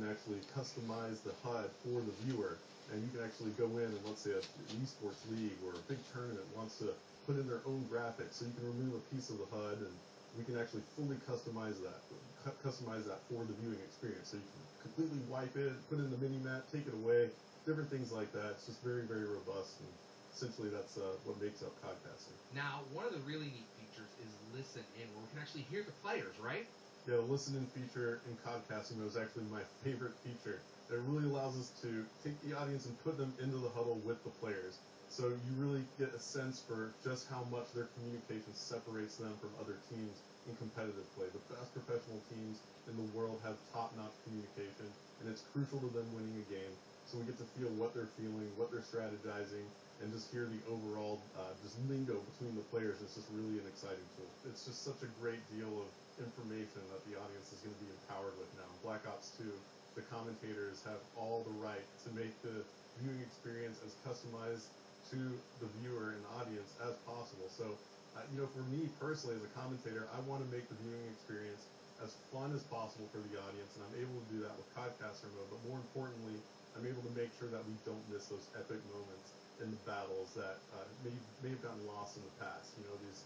can actually customize the HUD for the viewer, and you can actually go in and, let's say an esports league or a big tournament wants to put in their own graphics, so you can remove a piece of the HUD and we can actually fully customize that for the viewing experience. So you can completely wipe it, put in the mini map, take it away, different things like that. It's just very, very robust, and essentially that's what makes up codcasting. Now, one of the really neat features is Listen In, where we can actually hear the players, right? Yeah, the Listen In feature in codcasting was actually my favorite feature. It really allows us to take the audience and put them into the huddle with the players. So you really get a sense for just how much their communication separates them from other teams in competitive play. The best professional teams in the world have top-notch communication, and it's crucial to them winning a game. So we get to feel what they're feeling, what they're strategizing, and just hear the overall just lingo between the players. It's just really an exciting tool. It's just such a great deal of information that the audience is going to be empowered with now. In Black Ops 2, the commentators have all the right to make the viewing experience as customized to the viewer and audience as possible. So, for me personally as a commentator, I want to make the viewing experience as fun as possible for the audience, and I'm able to do that with Podcaster mode. But more importantly, I'm able to make sure that we don't miss those epic moments in the battles that may have gotten lost in the past. These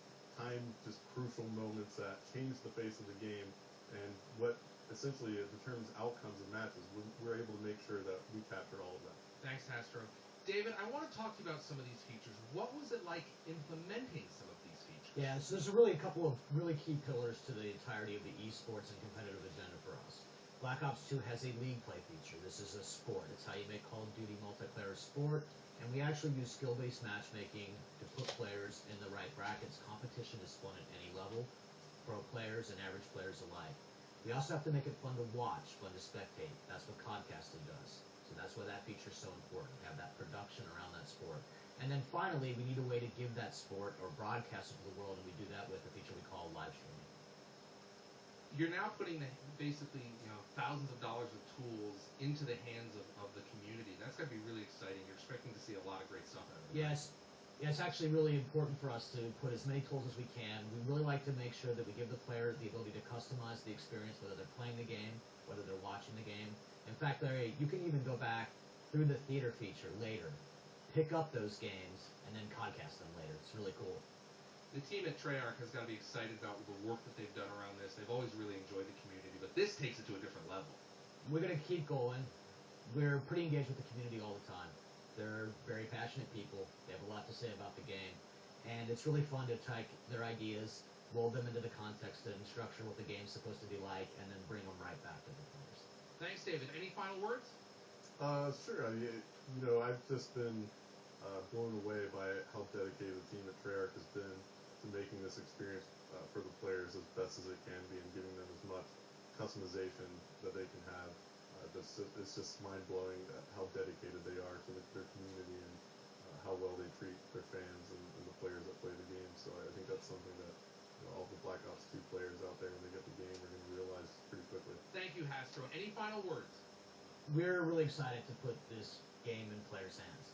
just crucial moments that change the face of the game and what essentially determines outcomes of matches. We're able to make sure that we capture all of that. Thanks, Astro. David, I want to talk to you about some of these features. What was it like implementing some of these features? Yeah, so there's really a couple of really key pillars to the entirety of the esports and competitive agenda for us. Black Ops 2 has a league play feature. This is a sport. It's how you make Call of Duty multiplayer sport. And we actually use skill-based matchmaking to put players in the right brackets. Competition is fun at any level, pro players and average players alike. We also have to make it fun to watch, fun to spectate. That's what codcasting does. So that's why that feature is so important, to have that production around that sport. And then finally, we need a way to give that sport or broadcast it to the world, and we do that with a feature we call live streaming. You're now putting basically thousands of dollars of tools into the hands of the community. That's going to be really exciting. You're expecting to see a lot of great stuff out of it. Yes. Yeah, it's actually really important for us to put as many tools as we can. We really like to make sure that we give the players the ability to customize the experience, whether they're playing the game, whether they're watching the game. In fact, Larry, you can even go back through the theater feature later, pick up those games, and then codcast them later. It's really cool. The team at Treyarch has got to be excited about the work that they've done around this. They've always really enjoyed the community, but this takes it to a different level. We're going to keep going. We're pretty engaged with the community all the time. They're very passionate people. They have a lot to say about the game. And it's really fun to take their ideas, roll them into the context and structure what the game's supposed to be like, and then bring them right back to the players. Thanks, David. Any final words? Sure. I've just been blown away by how dedicated the team at Treyarch has been to making this experience for the players as best as it can be and giving them as much customization that they can have. It's just mind-blowing how dedicated they are to their community and how well they treat their fans and the players that play the game. So I think that's something that all the Black Ops 2 players out there, when they get the game, are going to realize pretty quickly. Thank you, Hastro. Any final words? We're really excited to put this game in players' hands.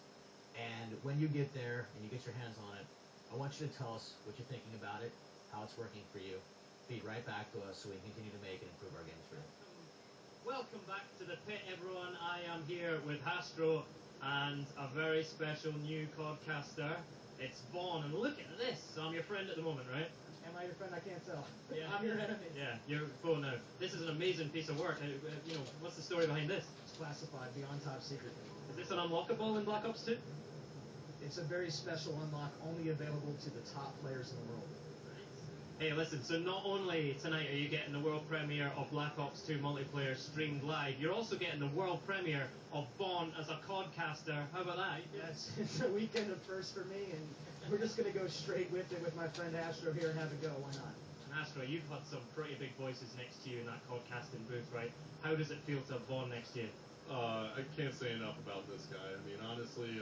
And when you get there and you get your hands on it, I want you to tell us what you're thinking about it, how it's working for you. Feed right back to us so we can continue to make and improve our games for you. Welcome back to the pit, everyone. I am here with Hastro and a very special new codcaster. It's Vaughn, and look at this. I'm your friend at the moment, right? Am I your friend? I can't tell. Yeah. I'm your enemy. Yeah, you're foe now. This is an amazing piece of work. What's the story behind this? It's classified beyond top secret. Is this an unlockable in Black Ops 2? It's a very special unlock, only available to the top players in the world. Hey, listen, so not only tonight are you getting the world premiere of Black Ops 2 multiplayer streamed live, you're also getting the world premiere of Vaughn as a codcaster. How about that? Yeah, it's a weekend of first for me, and we're just going to go straight with it with my friend Astro here and have a go. Why not? And Astro, you've had some pretty big voices next to you in that codcasting booth, right? How does it feel to have Vaughn next to you? I can't say enough about this guy. I mean, honestly,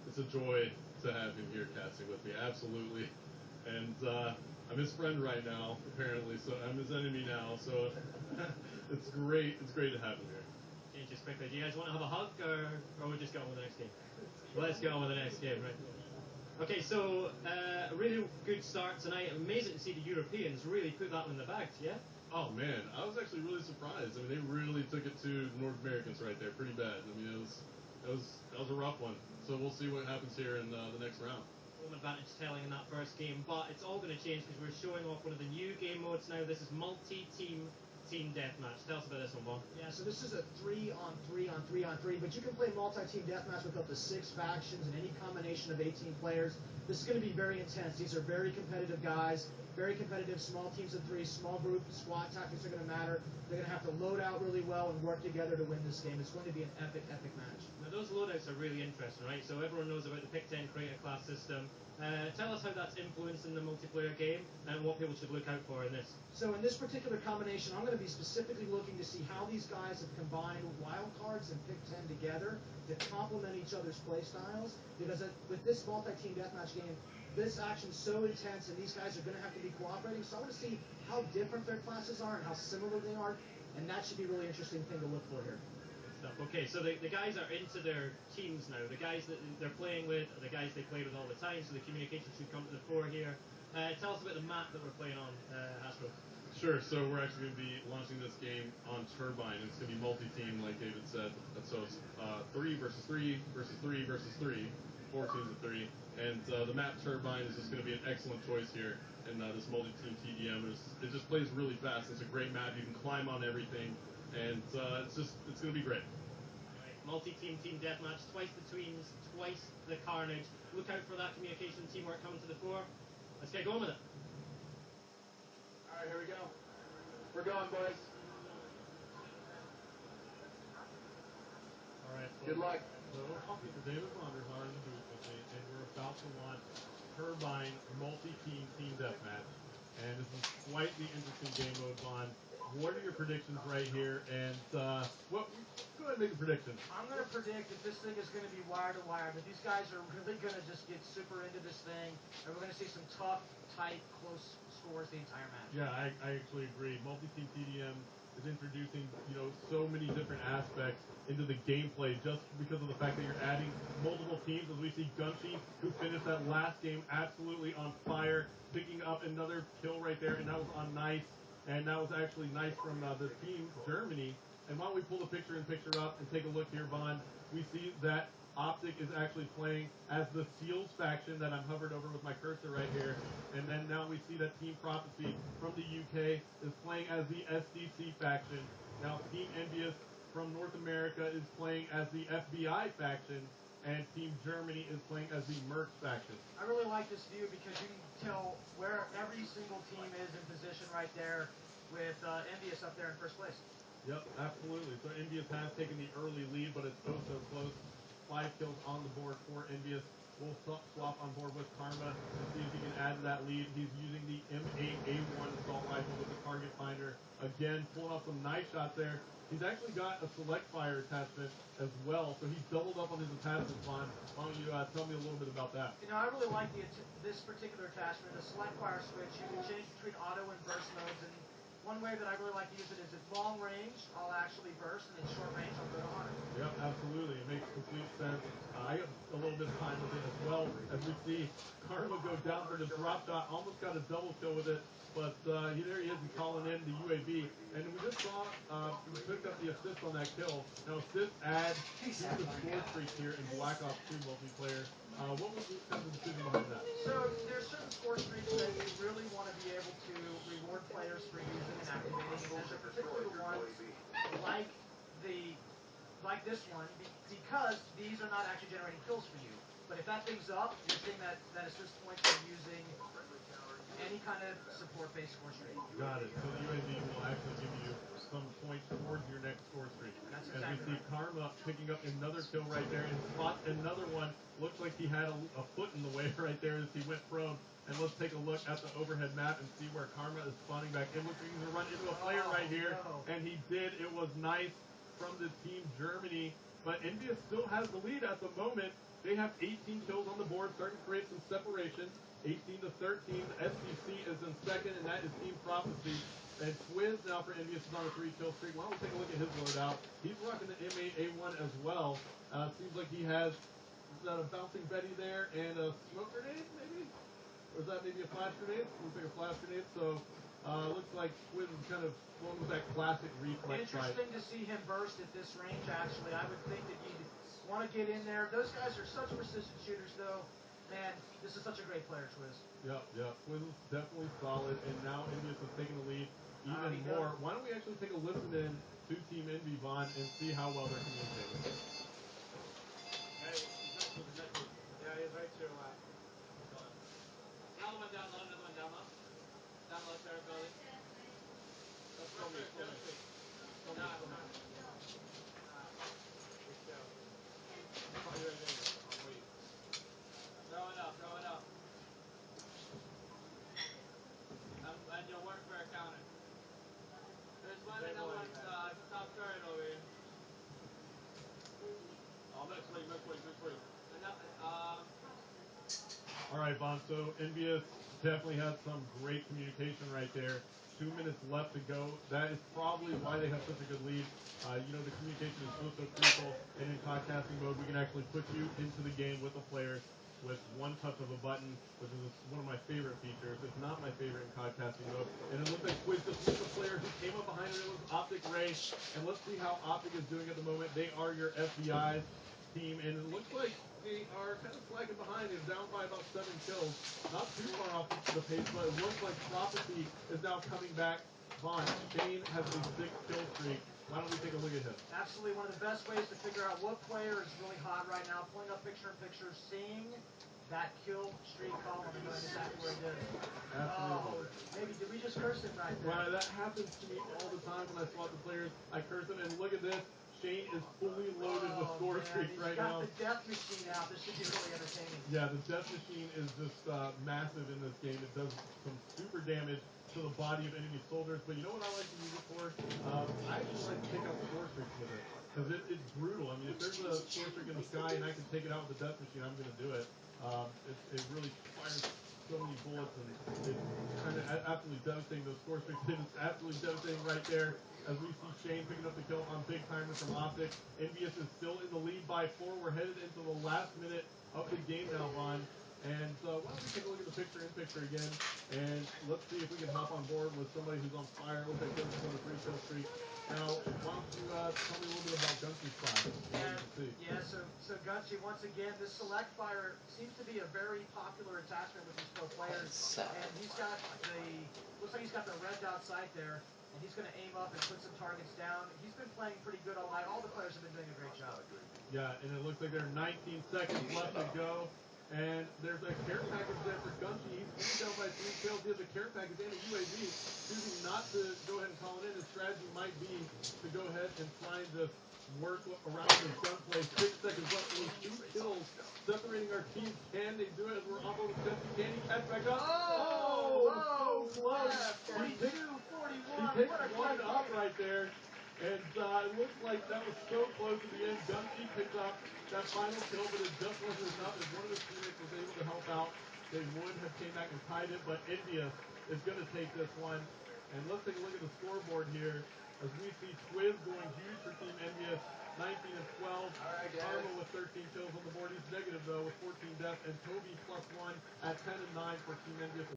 it's a joy to have him here casting with me, absolutely. And I'm his friend right now, apparently, so I'm his enemy now, so it's great to have him here. Change this quickly. Do you guys want to have a hug, or we'll just get on with the next game? Let's get on with the next game, right? Okay, so a really good start tonight. Amazing to see the Europeans really put that one in the bag, yeah? Oh man, I was actually really surprised. I mean, they really took it to the North Americans right there, pretty bad. I mean, that was a rough one. So we'll see what happens here in the next round. Home advantage telling in that first game, but it's all going to change because we're showing off one of the new game modes now. This is multi-team team deathmatch. Tell us about this one, Bob. Yeah, so this is a 3-on-3-on-3-on-3, but you can play multi-team deathmatch with up to 6 factions and any combination of 18 players. This is going to be very intense. These are very competitive guys, very competitive small teams of 3, small group, squad tactics are going to matter. They're going to have to load out really well and work together to win this game. It's going to be an epic, epic match. Now those loadouts are really interesting, right? So everyone knows about the Pick 10 creator class system. Tell us how that's influencing the multiplayer game and what people should look out for in this. So in this particular combination, I'm going to be specifically looking to see how these guys have combined wild cards and pick 10 together to complement each other's play styles. Because with this multi-team deathmatch game, this action's so intense and these guys are going to have to be cooperating. So I want to see how different their classes are and how similar they are. And that should be a really interesting thing to look for here. Stuff. Okay, so the guys are into their teams now. The guys that they're playing with are the guys they play with all the time, so the communication should come to the fore here. Tell us about the map that we're playing on, Astro. Sure. So we're actually going to be launching this game on Turbine. It's going to be multi-team, like David said. So it's 3 versus 3 versus 3 versus 3, 4 teams of 3. And the map Turbine is just going to be an excellent choice here in this multi-team TDM. It just plays really fast. It's a great map. You can climb on everything, and it's going to be great. Multi-team team deathmatch, twice the teams, twice the carnage. Look out for that communication teamwork coming to the fore. Let's get going with it. All right, here we go. We're going, boys. All right. Good luck. So we're talking to David Vonderhaar in the booth with me, and we're about to launch Turbine Multi-Team Team Deathmatch. And this is quite the interesting game mode, Vaughn. What are your predictions right here? And go ahead and make a prediction. I'm going to predict that this thing is going to be wire to wire, that these guys are really going to just get super into this thing, and we're going to see some tough, tight, close scores the entire match. Yeah, I actually agree. Multi-team TDM is introducing, so many different aspects into the gameplay just because of the fact that you're adding multiple teams. As we see Gunshi, who finished that last game absolutely on fire, picking up another kill right there, and that was on Nice. And that was actually nice from the team, Germany. And why don't we pull the picture up and take a look here, Vaughn? We see that Optic is actually playing as the Seals faction that I'm hovered over with my cursor right here. And then now we see that Team Prophecy from the UK is playing as the SDC faction. Now Team Envious from North America is playing as the FBI faction. And Team Germany is playing as the Merc faction. I really like this view because you can tell where every single team is in position right there with Envious up there in first place. Yep, absolutely. So Envious has taken the early lead, but it's oh so close. 5 kills on the board for Envious. We'll swap on board with Karma and see if he can add to that lead. He's using the M8A1 assault rifle with the target finder. Again, pulling off some nice shots there. He's actually got a select fire attachment as well, so he's doubled up on his attachment, Vaughn. Why don't you tell me a little bit about that? I really like this particular attachment, the select fire switch. You can change between auto and burst modes, and one way that I really like to use it is at long range, I'll actually burst, and at short range, I'll go to auto. Yep, absolutely. It makes complete sense. I got a little bit of time with it as well, as we see Karma go down for the drop shot, almost got a double kill with it, but there he is, he's calling in the UAV, and we just saw he picked up the assist on that kill. Now assist adds to the score streak here in Black Ops 2 multiplayer. What was kind of the decision behind that? So there's certain score streaks that you really want to be able to reward players for using and activating, and those are particularly the ones like this one, because these are not actually generating kills for you. But if that thing's up, you're seeing that assist points for using any kind of support-based score streak. Got it. So the UAV will actually give you some points towards your next score streak. That's As exactly we see Karma picking up another kill right there and spots another one. Looks like he had a foot in the way right there as he went prone. And let's take a look at the overhead map and see where Karma is spawning back in. Looks like he's going to run into a player right here. No. And he did. It was nice from the Team Germany. But Envious still has the lead at the moment. They have 18 kills on the board, starting to create some separation. 18 to 13. SDC is in second, and that is Team Prophecy. And Swizz now for Envious is on a 3-kill streak. Why don't we take a look at his loadout? He's rocking the M8A1 as well. Seems like he has a bouncing Betty there and a smoke grenade, maybe? Or is that maybe a flash grenade? Looks like a flash grenade. So Looks like Squiz is kind of going with that classic reflex fight. Interesting to see him burst at this range, actually. I would think that he'd want to get in there. Those guys are such precision shooters, though. Man, this is such a great player, Squiz. Yep. Squiz is definitely solid, and now Envious is taking the lead even more. Why don't we actually take a listen in to Team Envy, Vaughn, and see how well they're communicating? Hey, he's next to. Yeah, he's right to your left. Another one down low, another one down low. Down low, third building. Let's Still me, still me. Still Still me, still me. Big kill. Call you right there. I'll wait. Throw it up. And you'll work for a counter. There's one in that one, top turret over here. Oh, next wave. All right, Vaughn. So Envious definitely had some great communication right there. 2 minutes left to go. That is probably why they have such a good lead. The communication is so crucial. And in podcasting mode, we can actually put you into the game with the players with one touch of a button, which is one of my favorite features. It's not my favorite in podcasting mode. And it looks like Squiz just hit the player who came up behind him. It was Optic Ray. And let's see how Optic is doing at the moment. They are your FBI's team, and it looks like they are kind of slacking behind. They're down by about 7 kills. Not too far off the pace, but it looks like Prophecy is now coming back. Vaughn, Shane has a 6-kill streak. Why don't we take a look at him? Absolutely one of the best ways to figure out what player is really hot right now. Pulling up picture-in-picture, seeing that kill streak column and knowing exactly where he is. Absolutely. Maybe did we just curse him right there? Well, that happens to me all the time when I swap the players. I curse them, and look at this. Shane is fully loaded with score streaks right now. He's got the death machine out. This should be really entertaining. Yeah, the death machine is just massive in this game. It does some super damage to the body of enemy soldiers. But you know what I like to use it for? I actually like to take out score streaks with it. Because it's brutal. I mean, if there's a score streak in the sky and I can take it out with the death machine, I'm going to do it. It really fires so many bullets, and it's kind of absolutely devastating. Those score streaks, it's absolutely devastating right there. As we see Shane picking up the kill on Big Timer from Optic. Envious is still in the lead by 4. We're headed into the last minute of the game now, Vaughn. And why don't we take a look at the picture-in-picture again, and let's see if we can hop on board with somebody who's on fire. Looks like Gunsey's on a 3-kill streak. Now, why don't you tell me a little bit about Gunsey's style? So Gunsey, once again, this select fire seems to be a very popular attachment with these pro players. And he's got looks like he's got the red dot sight there, and he's going to aim up and put some targets down. He's been playing pretty good all night. All the players have been doing a great job. Yeah, and it looks like there are 19 seconds left to go. And there's a care package there for Gunsey. He's only down by 3 kills. He has a care package and a UAV. Choosing not to go ahead and call it in. His strategy might be to go ahead and try and just work around his gunplay. 6 seconds left. Only 2 kills separating our teams. Can they do it as we're on board with Gunsey? Can he catch back up? So close. He picked one up right there. And it looks like that was so close at the end. Gunsey picked up that final kill, but it just wasn't enough. As one of his teammates was able to help out, they would have came back and tied it, but Envious is going to take this one. And let's take a look at the scoreboard here. As we see Squiz going huge for Team Envious, 19 and 12. Karma with 13 kills on the board. He's negative, though, with 14 deaths. And Toby +1 at 10 and 9 for Team Envious.